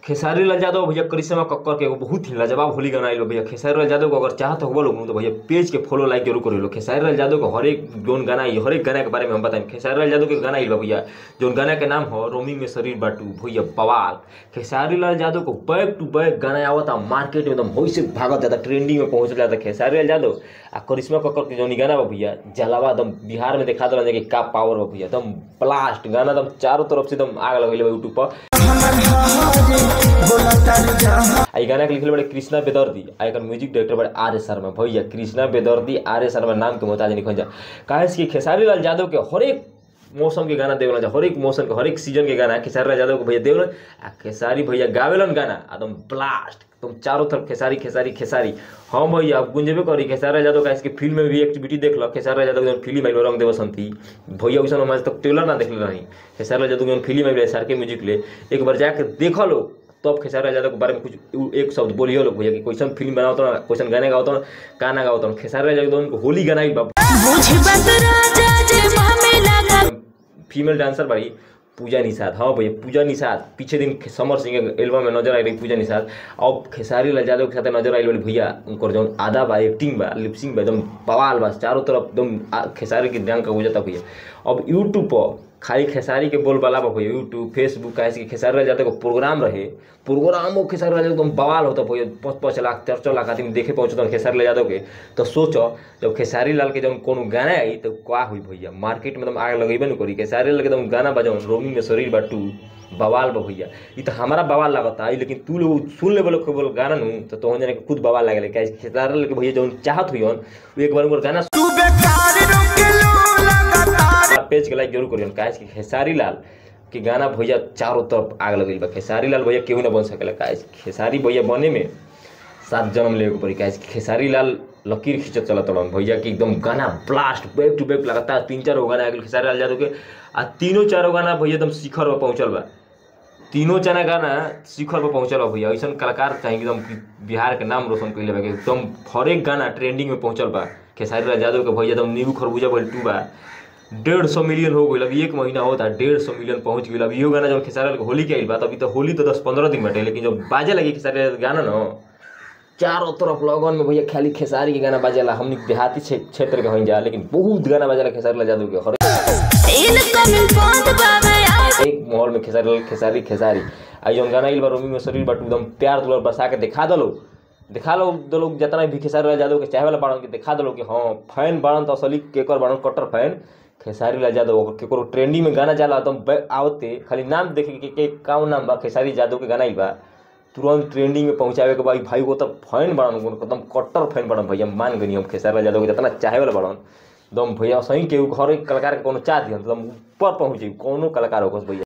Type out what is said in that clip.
खेसारी लाल यादव भैया करिश्मा कक्कर के एगो बहुत ही लाजवाब होली गाना आइलो भैया। खेसारी लाल यादव को अगर चाहत हो लोग तो भैया पेज के फॉलो लाइक जरूर करो। खेसारी लाल यादव को हर एक जोन गाना हर एक गाना के बारे में हम बताएं। खेसारी लाल यादव के गाना आइलो भैया जोन गाना के नाम हो रोमी में शरीर बाटू भैया बवाल। खेसारी लाल यादव को बैक टू बैक गाना आवता मार्केट में एकदम होई से भागत जाता ट्रेंडिंग में पहुंच जाता खेसारी लाल यादव आ करिश्मा कक्कर के जोन गाना बा भैया जलावा एकदम बिहार में दिखा दे कि का पावर बा भैया एकदम ब्लास्ट गाना एकदम चारों तरफ से एकदम आग लगेले यूट्यूब पर। आई गाना के लिखले बड़े कृष्णा बेदर्दी आ एकर म्यूजिक डायरेक्टर बड़े आर एस शर्मा भैया। कृष्णा बेदर्दी आर एस शर्मा नाम के मोहताज नहीं खोजा काहे कि खेसारी लाल यादव के हर एक मौसम के गाना देवलन हर एक मौसम के हर एक सीजन के गाना खेसारी लाल यादव को भैया देवलन आ खेसारी भैया गावेलन गाना एकदम ब्लास्ट तुम चारों तरफ खेसारी खेसारी खेसारी। हम भैया गुंजेबे करी खेसारी लाल यादव का इसके फिल्म में भी एक्टिविटी देख लो। खेसारी लाल यादव फिल्म आई रंग देव संती भैया वैसा हम तक ट्रेलर ना देखले रही। खेसारी लाल यादव फिल्म आई सर के म्यूजिक ले एक बार जाके देख लो तब खेसारी लाल यादव के बारे में कुछ एक शब्द बोलियो लोग भैया कि कैसन फिल्म बनाओ तो कैसन गाने गाओ तो गाना गाओ तो। खेसारी लाल यादव होली गाना फीमेल डांसर बाड़ी पूजा निषाद। हाँ भैया पूजा निषाद पीछे दिन समर सिंह एल्बम में नजर आई रही पूजा निषाद। अब खेसारी लाल यादव के साथ नजर आई बड़ी भैया उनकर जो आधा बा एक्टिंग बा लिपसिंग बा एकदम बवाल बा चारों तरफ एकदम खेसारी की डांग का हो जाता भैया। अब यूट्यूब पर खाली खेसारी के बोलबाला बा भैया यूट्यूब फेसबुक कैसे कि खेसारी लाल यादव को प्रोग्राम रहे प्रोग्राम खेसारी लाल यादव एकदम बवाल होता भैया 5-5 लाख 4 लाख आदमी देखे पहुँचता खेसारी लाल यादव के। तो सोचो जब खेसारी लाल के जब कोनो गाना आई तो क्या हुई भैया मार्केट में एकदम आग लगेबे न करी। खेसारी लाल के एकदम गाना बजाओ रोमी में शरीर बाटू बवाल बा भैया। ये तो हमारा बवाल लागता है लेकिन तू लोग सुन ले बोलो गाना नू तो तोहन जाने खुद बवाल लगे क्या खेसारी लाल के भैया जो चाहत हुई एक बार गाना पेज के लाइक जरूर करियन काहे कि खेसारी लाल के गाना भैया चारों तरफ आग लगल बा। खेसारी लाल भैया केहू ना बन सकेला काहे खेसारी भैया बने में 7 जन्म लेवे पड़ी काहे खेसारी लाल लकीर खींचत चलत रहा भैया कि एकदम गाना ब्लास्ट बैक टू बैक लगातार 3-4 गाना आ गए खेसारी लाल यादव के आ 3-4 गाना भैया एकदम शिखर पर पहुँचल बा। 3 गाना शिखर पर पहुँचल बा भैया। ऐसा कलाकार चाहिए एकदम बिहार के नाम रोशन कैले बा एकदम हर एक गाना ट्रेंडिंग में पहुँचल बा। खेसारी लाल यादव के भैया एकदम नींबू खरबूजा बोल 2 बा 150 मिलियन हो गई। अभी 1 महीना होता 150 मिलियन पहुंच गई। अभी यो गाना जब खेसारी लाल होली के आई बात अभी तो होली तो 10-15 दिन बैठे लेकिन जब बाजे लगी खेसारी लाल गाना न चारों तरफ लगन में भैया खाली खेसारी के गाना बाजेला। हमनी देहाती क्षेत्र के होई जा लेकिन बहुत गाना बाजेला खेसारी लाल यादव के हर एक माहौल में खेसारी खेसारी आई जौन गाना इल रोमी में शरीर बाटू एकदम प्यार दुलार बसा के दिखा लो दो लोग जितना भी खेसारी लाल यादव के चाहे वाला बाड़न के दिखा दो कि हाँ फैन बाड़न तो असली केकर बाड़न कट्टर फैन खेसारी लाल यादव केकरो ट्रेंडिंग में गाना जाला एकदम आवते खाली नाम देखे के कौन नाम बा खेसारी यादव के गाना ही बा तुरंत ट्रेंडिंग में पहुंचावे के भाई वो तो फैन बाड़न एकदम कट्टर फैन बाड़न भैया मान गनी हम खेसारी लाल यादव के जितना चाहे वाला बाड़न एकदम भैया सही के हर एक कलाकार के कोनो चाह दिहन एकदम ऊपर पहुंचे कोनो कलाकार हो भैया।